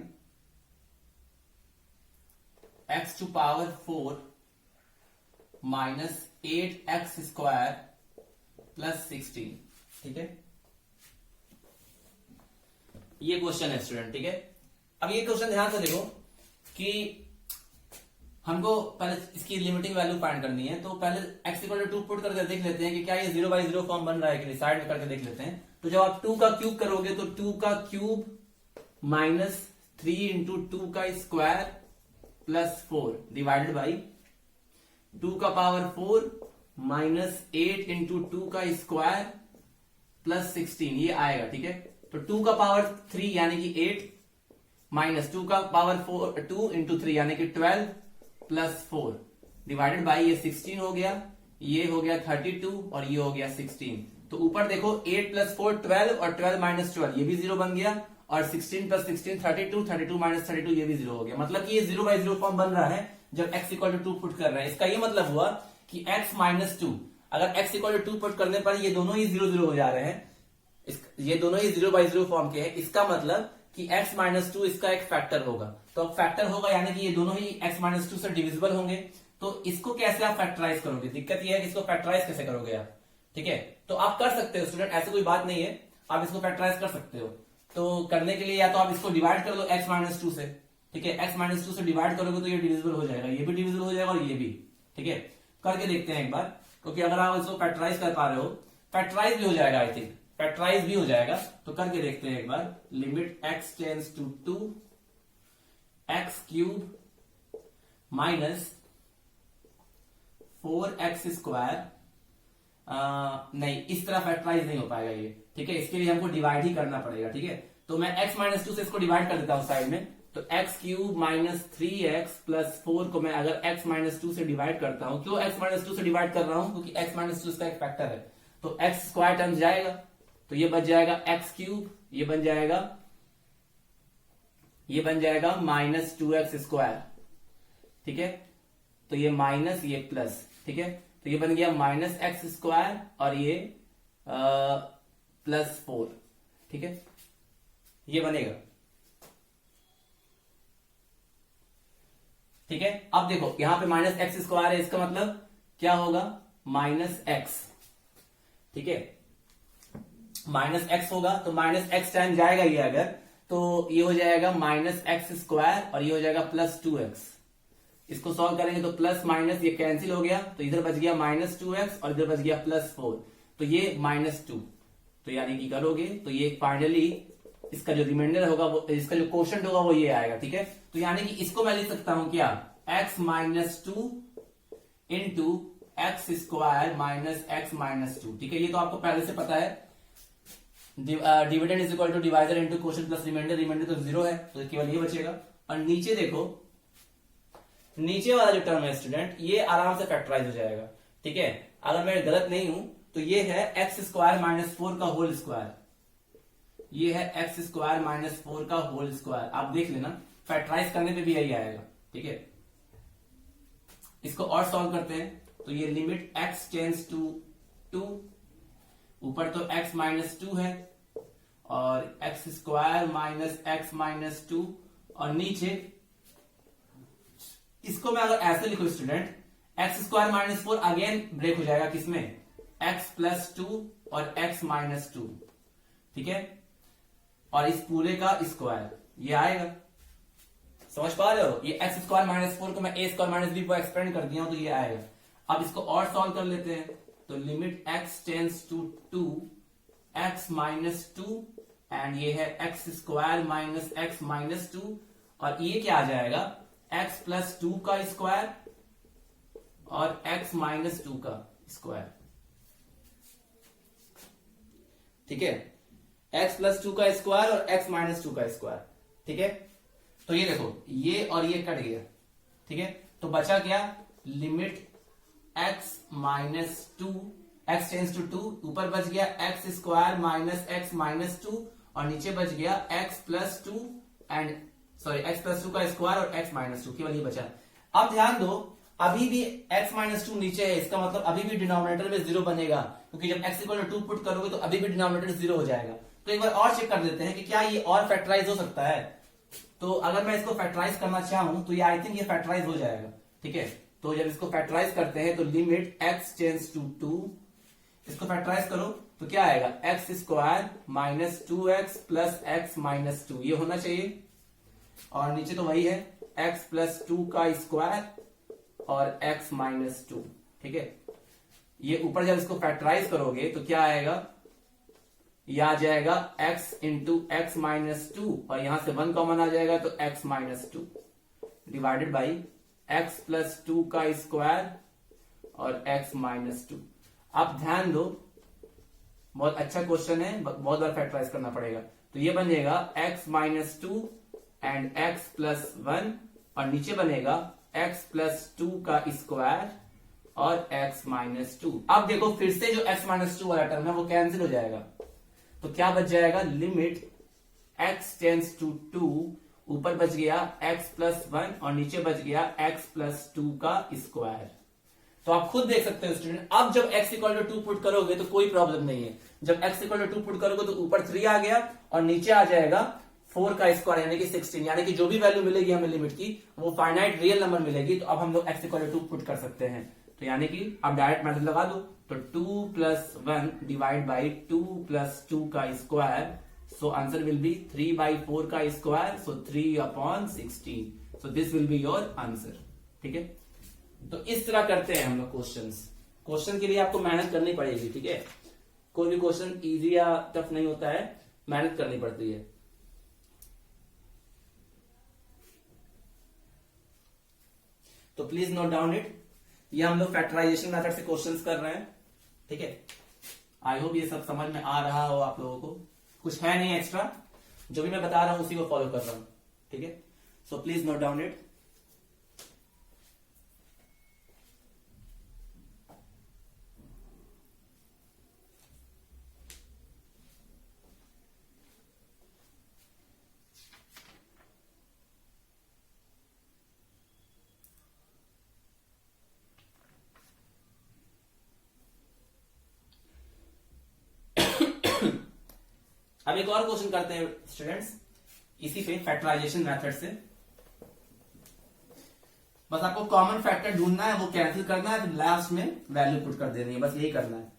Speaker 1: x to power 4 minus 8x square plus 16। ठीक है, ये क्वेश्चन है स्टूडेंट। ठीक है, अब ये क्वेश्चन ध्यान से देखो कि हमको पहले इसकी लिमिटिंग वैल्यू फाइंड करनी है। तो पहले x इक्वल टू 2 पुट करके देख लेते हैं कि क्या ये 0/0 फॉर्म बन रहा है कि नहीं, साइड में करके देख लेते हैं। तो जब आप 2 का क्यूब करोगे तो 2 का क्यूब माइनस 3 इंटू 2 का स्क्वायर प्लस 4 डिवाइडेड बाई 2 का पावर 4 माइनस 8 इंटू 2 का स्क्वायर प्लस 16, ये आएगा। ठीक है, तो 2 का पावर 3 यानी कि 8 माइनस 2 का पावर 2 इंटू 3 यानी कि 12 प्लस 4 डिवाइडेड बाई ये 16 हो गया, ये हो गया 32 और ये हो गया 16। तो ऊपर देखो 8 प्लस 4 12 और 12 माइनस 12 ये भी 0 बन गया, और 16 प्लस 16 32 माइनस 32 ये भी 0 हो गया। मतलब कि ये 0/0 फॉर्म बन रहा है जब x इक्वल टू 2 पुट कर रहे हैं। इसका ये मतलब हुआ कि x माइनस 2, अगर x इक्वल टू 2 पुट करने पर ये दोनों ही 0 हो जा रहे हैं, ये दोनों ही 0/0 फॉर्म के हैं। इसका मतलब कि x माइनस 2 इसका एक फैक्टर होगा। तो अब फैक्टर होगा यानी कि ये दोनों ही x माइनस 2 से डिविजिबल होंगे। तो इसको कैसे आप फैक्टराइज करोगे, दिक्कत ये है कि इसको फैक्टराइज कैसे करोगे आप। ठीक है, तो आप कर सकते हो स्टूडेंट, ऐसी कोई बात नहीं है, आप इसको फैक्टराइज कर सकते हो। तो करने के लिए या तो आप इसको डिवाइड कर लो x माइनस टू से, ठीक है, x माइनस टू से डिवाइड करोगे तो ये डिविजिबल हो जाएगा, ये भी डिविजिबल हो जाएगा और ये भी, ठीक है। करके देखते हैं एक बार, क्योंकि अगर आप इसको फैक्टराइज कर पा रहे हो, फैक्टराइज भी हो जाएगा, आई थिंक फैक्टराइज भी हो जाएगा, तो करके देखते हैं एक बार। Limit x tends to 2 x cube minus 4x square, नहीं इस तरह फैक्टराइज नहीं हो पाएगा ये, ठीक है, इसके लिए हमको डिवाइड ही करना पड़ेगा, ठीक है। तो मैं x माइनस टू से इसको डिवाइड कर देता हूं साइड में, तो x cube minus 3x plus 4 को मैं अगर x माइनस टू से डिवाइड करता हूं, क्यों x माइनस टू से डिवाइड कर रहा हूं, क्योंकि x माइनस टू इसका एक फैक्टर है, तो x स्क्वायर टर्म जाएगा, तो ये बच जाएगा x क्यूब, ये बन जाएगा माइनस 2x स्क्वायर, ठीक है, तो ये माइनस ये प्लस, ठीक है, तो ये बन गया माइनस x स्क्वायर और ये प्लस 4, ठीक है, ये बनेगा, ठीक है। अब देखो यहां पे माइनस x स्क्वायर है, इसका मतलब क्या होगा, माइनस x, ठीक है, माइनस x होगा, तो माइनस x टाइम जाएगा ये अगर, तो ये हो जाएगा माइनस x स्क्वायर और ये हो जाएगा प्लस 2x। इसको सॉल्व करेंगे तो प्लस माइनस ये कैंसिल हो गया, तो इधर बच गया माइनस 2x और इधर बच गया प्लस 4, तो ये माइनस 2, तो यानी कि करोगे तो ये फाइनली इसका जो रिमाइंडर होगा वो, इसका जो क्वोशंट होगा वो ये आएगा, ठीक है। तो यानी कि इसको मैं लिख सकता हूं क्या, x minus 2 into x square minus x minus 2, ठीक है, ये तो आपको पहले से पता है। Dividend is equal to divisor into quotient plus remainder, remainder तो 0 है, तो केवल ये बचेगा। और नीचे देखो, नीचे वाला जो टर्म है स्टूडेंट, ये आराम से फैक्टराइज हो जाएगा, ठीक है, अगर मैं गलत नहीं हूं तो ये है एक्स स्क्वायर माइनस 4 का होल स्क्वायर, ये है एक्स स्क्वायर माइनस 4 का होल स्क्वायर, आप देख लेना फैक्टराइज करने पे भी यही आएगा, ठीक है। इसको और सॉल्व करते हैं, तो ये लिमिट x टेंड्स टू 2, ऊपर तो x माइनस 2 है और x square minus x minus 2, और नीचे इसको मैं अगर ऐसे लिखूं student, x square minus 4 again break हो जाएगा किसमें, x प्लस 2 और x माइनस 2, ठीक है, और इस पूरे का स्क्वायर ये आएगा, समझ पा रहे हो, ये एक्स स्क्वायर माइनस 4 को मैं a स्क्वायर माइनस बी को एक्सपेंड कर दिया हूं, तो ये आएगा। अब इसको और सॉल्व कर लेते हैं, तो limit x tends to 2 x minus 2 and ये है x square minus x minus 2, और ये क्या आ जाएगा, x प्लस 2 का स्क्वायर और x माइनस 2 का स्क्वायर, ठीक है, x प्लस 2 का स्क्वायर और x माइनस 2 का स्क्वायर, ठीक है। तो ये देखो ये और ये कट गया, ठीक है, तो बचा क्या, limit x minus 2, x tends to 2, ऊपर बच गया x square minus x minus 2 और नीचे बच गया x plus 2 and sorry x plus 2 का स्क्वायर और x माइनस 2, केवल ये बचा। अब ध्यान दो, अभी भी x माइनस 2 नीचे है, इसका मतलब अभी भी डिनोमिनेटर में 0 बनेगा, क्योंकि जब x इक्वल टू 2 पुट करोगे तो अभी भी डिनोमिनेटर 0 हो जाएगा। तो एक बार और चेक कर देते हैं कि क्या ये और फैक्टराइज हो सकता है। तो अगर मैं इसको फैक्टराइज करना चाहूं तो ये आई थिंक ये फैक्टराइज हो जाएगा, ठीक है। तो जब इसको फैक्टराइज करते हैं तो लिमिट x टेंड्स टू 2, इसको फैक्टराइज करो तो क्या आएगा, x square minus 2x plus x minus 2, ये होना चाहिए, और नीचे तो वही है x प्लस 2 का स्क्वायर और x माइनस 2, ठीक है। ये ऊपर जब इसको फैक्टराइज करोगे तो क्या आएगा, ये आ जाएगा x इंटू एक्स माइनस 2 और यहां से 1 कॉमन आ जाएगा तो x minus 2 divided by x plus 2 का स्क्वायर और x माइनस 2। आप ध्यान दो, बहुत अच्छा क्वेश्चन है, बहुत बार फैक्टराइज करना पड़ेगा। तो ये बनेगा x minus 2 and x plus 1 और नीचे बनेगा x प्लस 2 का स्क्वायर और x माइनस 2। अब देखो फिर से जो x माइनस 2 वाला टर्म है वो कैंसिल हो जाएगा, तो क्या बच जाएगा, लिमिट x टेंड्स टू 2, ऊपर बच गया x प्लस 1 और नीचे बच गया x प्लस 2 का स्क्वायर। तो आप खुद देख सकते हो स्टूडेंट, अब जब x इक्वल टू 2 पुट करोगे तो कोई प्रॉब्लम नहीं है। जब x इक्वल टू 2 पुट करोगे तो ऊपर 3 आ गया और नीचे आ जाएगा 4 का स्क्वायर यानी कि 16, यानी कि जो भी वैल्यू मिलेगी हमें लिमिट की वो फाइनाइट रियल नंबर मिलेगी। तो अब हम लोग x इक्वल टू 2 पुट कर सकते हैं। तो यानी कि आप डायरेक्ट मेथड लगा दो, तो 2+1 डिवाइड बाई 2+2 का square, so answer will be 3/4 का square, so 3/16, so this will be your answer. ठीक है, तो इस तरह करते हैं हम लोग क्वेश्चन के लिए आपको मेहनत करनी पड़ेगी। ठीक है, कोई भी क्वेश्चन इजी या टफ नहीं होता है, मेहनत करनी पड़ती है। तो प्लीज नोट डाउन इट। ये हम लोग फैक्टराइजेशन मेथड से क्वेश्चंस कर रहे हैं। ठीक है, आई होप ये सब समझ में आ रहा हो आप लोगों को, कुछ है नहीं एक्स्ट्रा, जो भी मैं बता रहा हूं उसी को फॉलो कर रहा हूं। ठीक है, so please note down it. अब एक और क्वेश्चन करते हैं स्टूडेंट्स, इसी पे फैक्टराइजेशन मेथड से। बस आपको कॉमन फैक्टर ढूंढना है, वो कैंसिल करना है, तो लास्ट में वैल्यू पुट कर देनी है, बस यही करना है।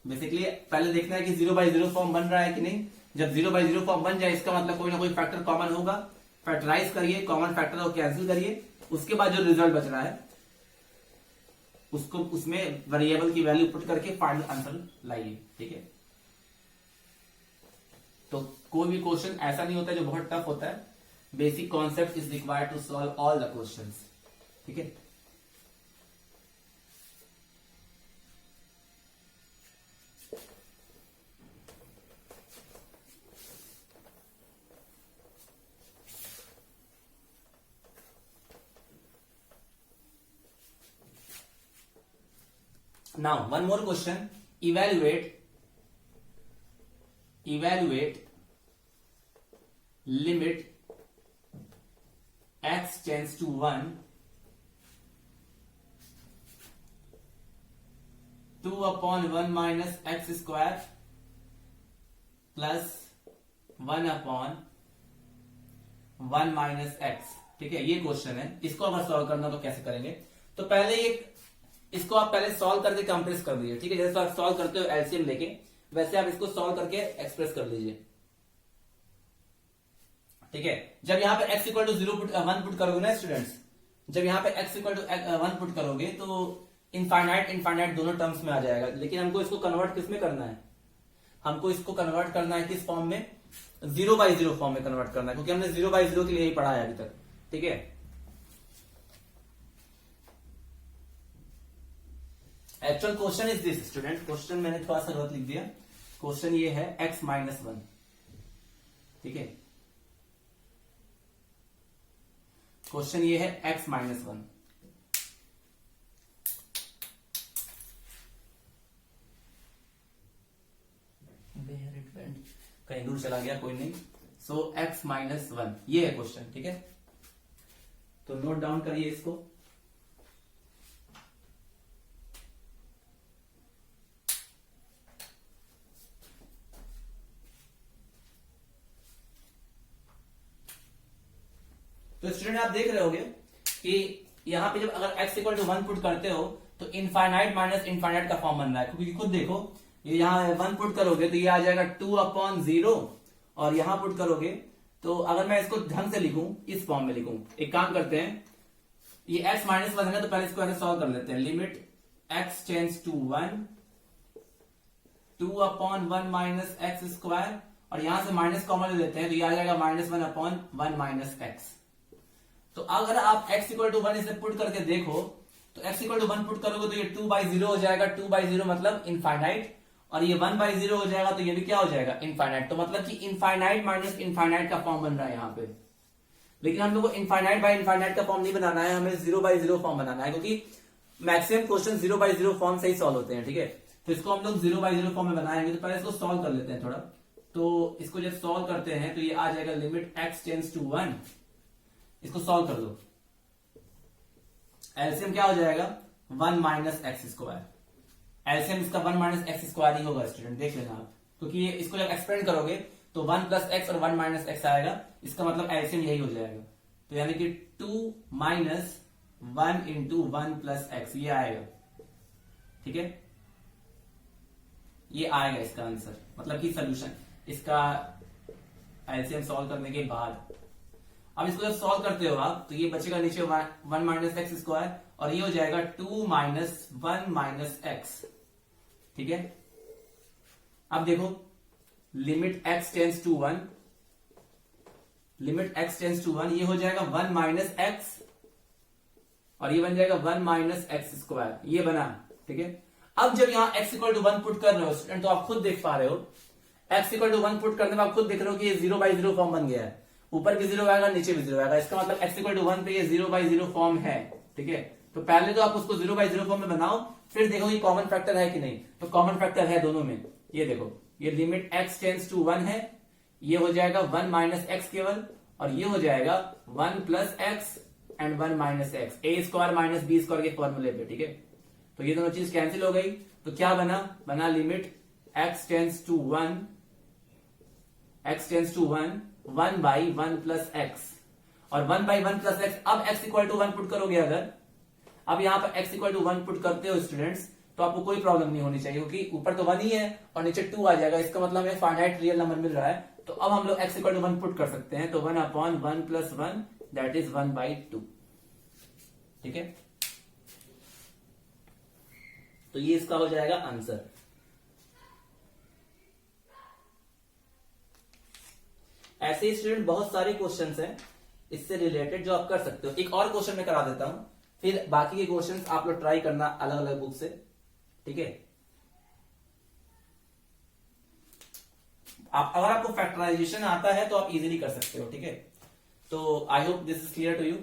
Speaker 1: बेसिकली पहले देखना है कि 0/0 फॉर्म बन रहा है कि नहीं। जब 0/0 फॉर्म बन जाए, इसका मतलब कोई ना कोई फैक्टर कॉमन होगा। फैक्टराइज करिए, कॉमन फैक्टर को कैंसिल करिए, उसके बाद जो रिजल्ट बच रहा है उसको उसमें वेरिएबल की वैल्यू पुट करके फाइनल आंसर लाइए। ठीक है, तो कोई भी क्वेश्चन ऐसा नहीं होता जो बहुत टफ होता है। Basic concept is required to solve all the questions. ठीक है, now one more question, evaluate limit x tends to 1 2/1 minus x square plus 1/1 minus x। ठीक है, ये क्वेश्चन है, इसको अगर सॉल्व करना तो कैसे करेंगे। तो पहले इसको आप पहले सॉल्व करके कंप्रेस कर दीजिए। ठीक है, जैसे आप सॉल्व करते हो एलसीएम लेके, वैसे आप इसको सॉल्व करके एक्सप्रेस कर लीजिए। ठीक है, जब यहां पे x इक्वल टू 1 पुट करोगे ना स्टूडेंट्स, जब यहां पे x इक्वल टू 1 पुट करोगे तो इनफाइनाइट दोनों टर्म्स में आ जाएगा। लेकिन हमको इसको कन्वर्ट किस में करना है, हमको इसको कन्वर्ट करना है किस फॉर्म में, 0/0 फॉर्म में कन्वर्ट करना है, क्योंकि हमने 0/0 के लिए ही पढ़ा है अभी तक। ठीक है, actual question is this student, question मैंने थोड़ा सा गलत लिख दिया। क्वेश्चन ये है x-1। ठीक है, क्वेश्चन ये है x-1। कहीं दूर चला गया, कोई नहीं। सो x-1 ये है क्वेश्चन। ठीक है, तो नोट डाउन करिए इसको। तो स्टूडेंट आप देख रहे होगे कि यहां पे जब अगर x इक्वल टू 1 पुट करते हो तो इनफाइनाइट माइनस इनफाइनाइट का फॉर्म बन रहा है, क्योंकि खुद देखो ये यहां 1 पुट करोगे तो ये आ जाएगा 2/0, और यहां पुट करोगे तो अगर मैं इसको ढंग से लिखूं, इस फॉर्म में लिखूं, एक काम करते हैं, ये x-1 है तो पहले इसको ऐसे सॉल्व कर लेते हैं। Limit x tends to 1 2/1 minus x square, और यहां से माइनस कॉमन ले लेते हैं तो ये आ जाएगा -1/1 माइनस एक्स। तो अगर आप x इक्वल टू 1 इसे पुट करके देखो तो x इक्वल टू 1 पुट करोगे तो ये 2/0 हो जाएगा। 2/0 मतलब इनफाइनाइट, और ये 1/0 हो जाएगा तो ये भी क्या हो जाएगा, इनफाइनाइट। तो मतलब कि इनफाइनाइट माइनस इनफाइनाइट का फॉर्म बन रहा है यहाँ पे। लेकिन हम लोग को इनफाइनाइट बाय इनफाइनाइट का फॉर्म नहीं बनाना है, हमें 0/0 फॉर्म बनाना है, क्योंकि मैक्सिमम क्वेश्चन 0/0 फॉर्म से ही सॉल्व होते हैं। ठीक है, तो इसको हम लोग 0/0 फॉर्म में बनाएंगे। तो पहले इसको सॉल्व कर लेते हैं थोड़ा। तो इसको जब सॉल्व करते हैं तो ये आ जाएगा लिमिट x टेंड्स टू 1, इसको सॉल्व कर दो, एलसीएम क्या हो जाएगा 1 माइनस एक्स स्क्वायर। एलसीएम इसका 1 माइनस एक्स स्क्वायर ही होगा स्टूडेंट, देख लेना आप, क्योंकि इसको जब एक्सपेंड करोगे तो 1 प्लस एक्स और 1 माइनस एक्स आएगा, इसका मतलब एलसीएम यही हो जाएगा। तो यानी कि 2 माइनस 1 इंटू 1 प्लस एक्स ये आएगा। ठीक है, ये आएगा इसका आंसर, मतलब कि सोल्यूशन इसका एलसीएम सॉल्व करने के बाद। अब इसको जब सॉल्व करते हो आप तो ये बचेगा नीचे 1 माइनस एक्स स्क्वायर और ये हो जाएगा 2 माइनस 1 माइनस एक्स। ठीक है, अब देखो limit x tends to 1, limit x tends to 1, ये हो जाएगा 1 माइनस एक्स और ये बन जाएगा 1 माइनस एक्स स्क्वायर, ये बना। ठीक है, अब जब यहां x इक्वल टू 1 पुट कर रहे हो स्टूडेंट तो आप खुद देख पा रहे हो x इक्वल टू 1 पुट करने में आप खुद देख रहे हो कि ये 0/0 फॉर्म बन गया है, ऊपर भी 0 आएगा नीचे भी 0 आएगा, इसका मतलब x इक्वल टू 1 पे ये 0/0 फॉर्म है। ठीक है, तो पहले तो आप उसको 0/0 फॉर्म में बनाओ, फिर देखो ये कॉमन फैक्टर है कि नहीं, तो कॉमन फैक्टर है दोनों में। ये देखो ये लिमिट x टेंस टू 1 है, ये हो जाएगा 1 माइनस एक्स केवल, और ये हो जाएगा 1 plus x and 1 minus x, A square minus B square के फॉर्मूले पे। ठीक है, तो ये दोनों चीज कैंसिल हो गई, तो क्या बना limit x tends to 1, x tends to 1 1 by 1 plus x, और 1 बाई 1 प्लस एक्स। अब x इक्वल टू 1 पुट करोगे अगर, अब यहां पर x इक्वल टू 1 पुट करते हो स्टूडेंट्स तो आपको कोई प्रॉब्लम नहीं होनी चाहिए, क्योंकि ऊपर तो 1 ही है और नीचे 2 आ जाएगा, इसका मतलब हमें फाइनाइट रियल नंबर मिल रहा है। तो अब हम लोग x इक्वल टू 1 पुट कर सकते हैं, तो 1 अपॉन 1 प्लस 1 दैट इज 1/2। ठीक है, तो ये इसका हो जाएगा आंसर। ऐसे ही स्टूडेंट बहुत सारे क्वेश्चंस हैं इससे रिलेटेड जो आप कर सकते हो। एक और क्वेश्चन मैं करा देता हूं, फिर बाकी के क्वेश्चंस आप लोग ट्राई करना अलग अलग बुक से। ठीक है, अगर आपको फैक्टराइजेशन आता है तो आप इजीली कर सकते हो। ठीक है, तो I hope this is clear to you.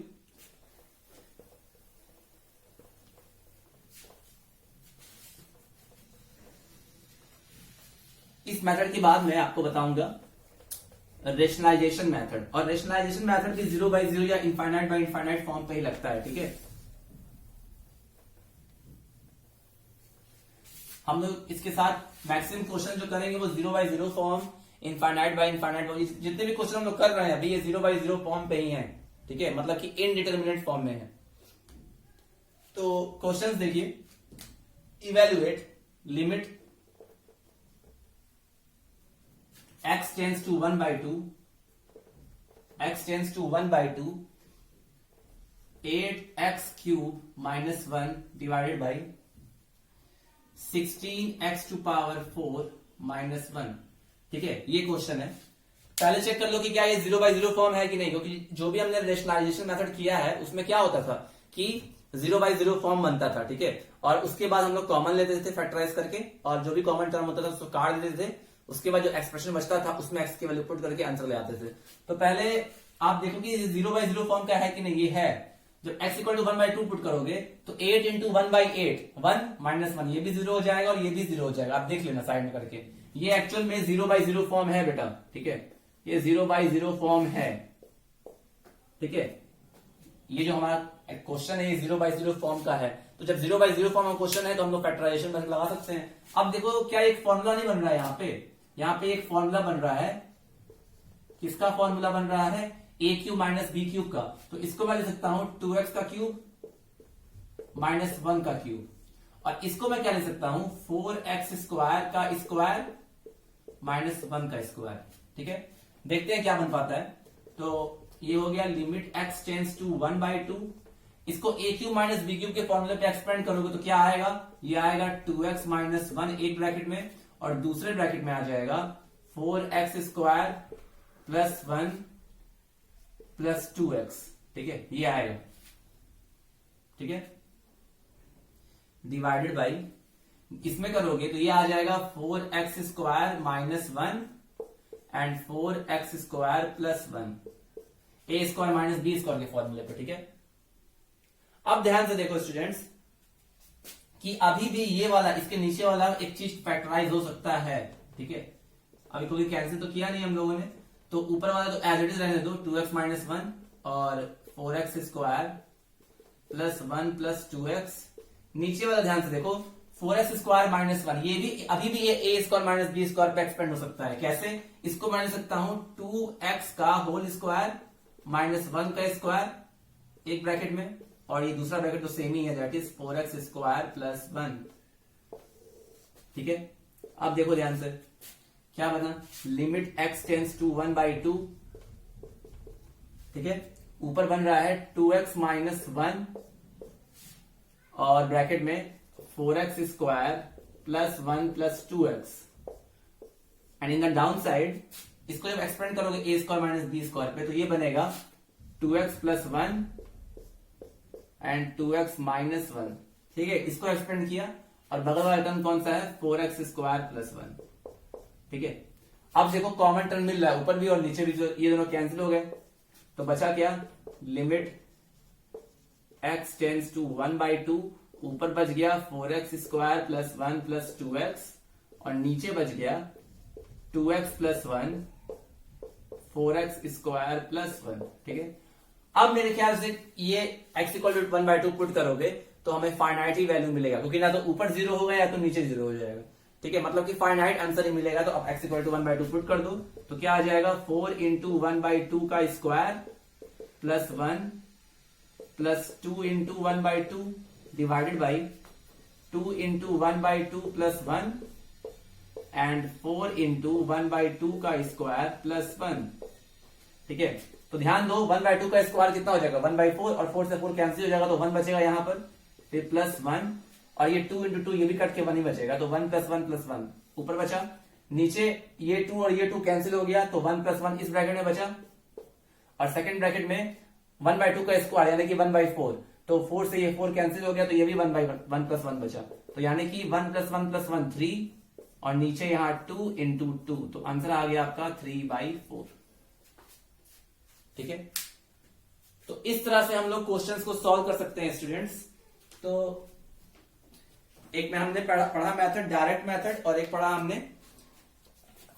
Speaker 1: इस मेथड के बाद मैं आपको बताऊंगा रेशनलाइजेशन मेथड, और रेशनलाइजेशन मेथड भी 0/0 या इनफाइनाइट बाय इनफाइनाइट फॉर्म पे ही लगता है। ठीक है, हम लोग इसके साथ मैक्सिमम क्वेश्चन जो करेंगे वो 0/0 form, infinite by infinite form, जितने भी क्वेश्चन हम लोग कर रहे हैं अभी ये 0/0 फॉर्म पे ही हैं। ठीक है, मतलब कि इनडिटर्मिनेट फॉर्म में है। तो क्वेश्चंस देखिए, evaluate limit x tends to 1/2, x tends to 1/2, 8x cube minus 1 divided by 16x to power 4 minus 1। ठीक है, ये क्वेश्चन है। पहले चेक कर लो कि क्या ये 0/0 फॉर्म है कि नहीं, क्योंकि जो भी हमने रेशनलाइजेशन मेथड किया है उसमें क्या होता था कि 0/0 फॉर्म बनता था। ठीक है, और उसके बाद हम लोग कॉमन लेते थे फैक्टराइज करके, और जो भी कॉमन टर्म होता था उसको काट देते थे, उसके बाद जो एक्सप्रेशन बचता था उसमें x की वैल्यू पुट करके आंसर ले आते थे। तो पहले आप देखो कि 0/0 फॉर्म का है कि नहीं, ये है। जब x इक्वल टू 1/2 पुट करोगे तो 8 इंटू 1/8, 1 माइनस 1, ये भी 0 हो जाएगा और ये भी 0 हो जाएगा। आप देख लेना साइड में करके, ये एक्चुअल में 0/0 फॉर्म है बेटा। ठीक है, ये 0/0 फॉर्म है। ठीक है, ये जो हमारा क्वेश्चन है ये 0/0 फॉर्म का है। तो जब 0/0 फॉर्म का क्वेश्चन है तो हम लोग फैक्टराइजेशन मेथड लगा सकते हैं। अब देखो क्या एक फॉर्मूला नहीं बन रहा है यहाँ पे एक फॉर्मूला बन रहा है। किसका फॉर्मूला बन रहा है? ए क्यूब माइनस बी क्यूब का। तो इसको मैं लिख सकता हूं 2x का क्यूब माइनस 1 का क्यूब, और इसको मैं क्या लिख सकता हूं 4x स्क्वायर का स्क्वायर माइनस 1 का स्क्वायर। ठीक है, देखते हैं क्या बन पाता है। तो ये हो गया लिमिट x टेंस टू 1/2। इसको A cube minus B cube के फॉर्मूले पे एक्सपेंड करोगे तो क्या आएगा? ये आएगा 2x माइनस 1 एक ब्रैकेट में, और दूसरे ब्रैकेट में आ जाएगा 4x square plus 1 plus 2x। ठीक है, ये आएगा। ठीक है, डिवाइडेड बाई इसमें करोगे तो ये आ जाएगा 4x square minus 1 and 4x square plus 1, A square minus B square के फॉर्मूले पे। ठीक है, अब ध्यान से देखो स्टूडेंट्स कि अभी भी ये वाला इसके नीचे वाला एक चीज फैक्टराइज हो सकता है। ठीक है, अभी कोई कैंसिल तो किया नहीं हम लोगों ने, तो ऊपर वाला तो एज इट इज रहने दो, 2x माइनस 1 और 4x square plus 1 plus 2x। नीचे वाला ध्यान से देखो 4x स्क्वायर माइनस 1, ये भी अभी भी ये ए स्क्वायर माइनस बी स्क्वायर पे एक्सपेंड हो सकता है। कैसे? इसको मैं लिख सकता हूं 2x का होल स्क्वायर माइनस 1 का स्क्वायर एक ब्रैकेट में, और ये दूसरा ब्रैकेट तो सेम ही है, that is 4x square plus 1 ठीक है, अब देखो ध्यान से क्या बना, लिमिट x टेंस टू 1/2, ठीक है, ऊपर बन रहा है 2x माइनस 1 और ब्रैकेट में 4x square plus 1 plus 2x, and in the down side इसको जब एक्सपेंड करोगे a square minus B square पे, तो ये बनेगा 2x plus 1 and 2x minus 1, ठीक है, इसको एक्सपेंड किया और बगल वाला टर्म कौन सा है, 4x स्क्वायर प्लस 1, ठीक है। अब देखो कॉमन टर्म मिल रहा है ऊपर भी और नीचे भी, जो ये दोनों कैंसिल हो गए, तो बचा क्या, लिमिट x टेंस टू 1/2, ऊपर बच गया 4x square plus 1 plus 2x और नीचे बच गया 2x plus 1 4x square plus 1, ठीक है। अब मेरे ख्याल से ये x इक्वल टू 1/2 पुट करोगे तो हमें फाइनाइट ही वैल्यू मिलेगा, क्योंकि ना तो ऊपर 0 होगा या तो नीचे 0 हो जाएगा, ठीक है, मतलब कि फाइनाइट आंसर ही मिलेगा। तो अब x इक्वल टू 1/2 पुट कर दो तो क्या आ जाएगा, 4 इंटू 1/2 का square plus 1 plus 2 into 1/2 divided by 2 into 1/2 plus 1 and 4 into 1/2 का स्क्वायर प्लस 1, ठीक है। तो ध्यान दो 1/2 का स्क्वायर कितना हो जाएगा, 1/4 और 4 से 4 कैंसिल हो जाएगा तो 1 बचेगा यहां पर, फिर प्लस 1 और ये 2 इंटू 2 ये भी कट के 1 ही बचेगा, तो 1 प्लस 1 प्लस 1 ऊपर बचा, नीचे ये 2 और ये 2 कैंसिल हो गया तो 1 प्लस 1 इस ब्रैकेट में बचा, और सेकंड ब्रैकेट में 1/2 का स्क्वायर यानी कि 1/4, तो 4 से ये 4 कैंसिल हो गया तो ये भी 1 प्लस 1 बचा, तो यानी कि 1 प्लस 1 प्लस 1 3 और नीचे यहां 2 इंटू 2, तो आंसर आ गया आपका 3/4, ठीक है। तो इस तरह से हम लोग क्वेश्चंस को सॉल्व कर सकते हैं स्टूडेंट्स। तो एक में हमने पढ़ा मेथड डायरेक्ट मेथड और एक पढ़ा हमने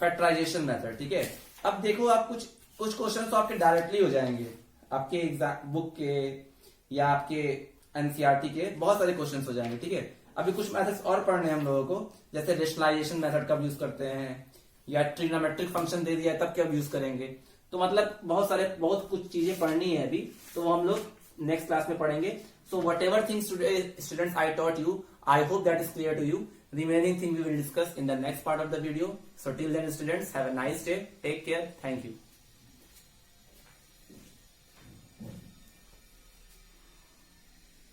Speaker 1: फैक्टराइजेशन मेथड, ठीक है। अब देखो आप कुछ क्वेश्चन तो आपके डायरेक्टली हो जाएंगे, आपके एग्जाम बुक के या आपके एनसीईआरटी के बहुत सारे क्वेश्चंस हो जाएंगे, ठीक है। अभी कुछ मेथड्स और पढ़ने हैं हम लोगों को, जैसे रेशनलाइजेशन मेथड कब यूज करते हैं या ट्रिग्नोमेट्रिक फंक्शन दे दिया है तब कब यूज करेंगे, तो मतलब बहुत कुछ चीजें पढ़नी है अभी, तो वो हम लोग नेक्स्ट क्लास में पढ़ेंगे। So what ever things students I taught you, I hope that is clear to you. Remaining thing we will discuss in the next part of the video. So till then students, have a nice day. Take care. Thank you.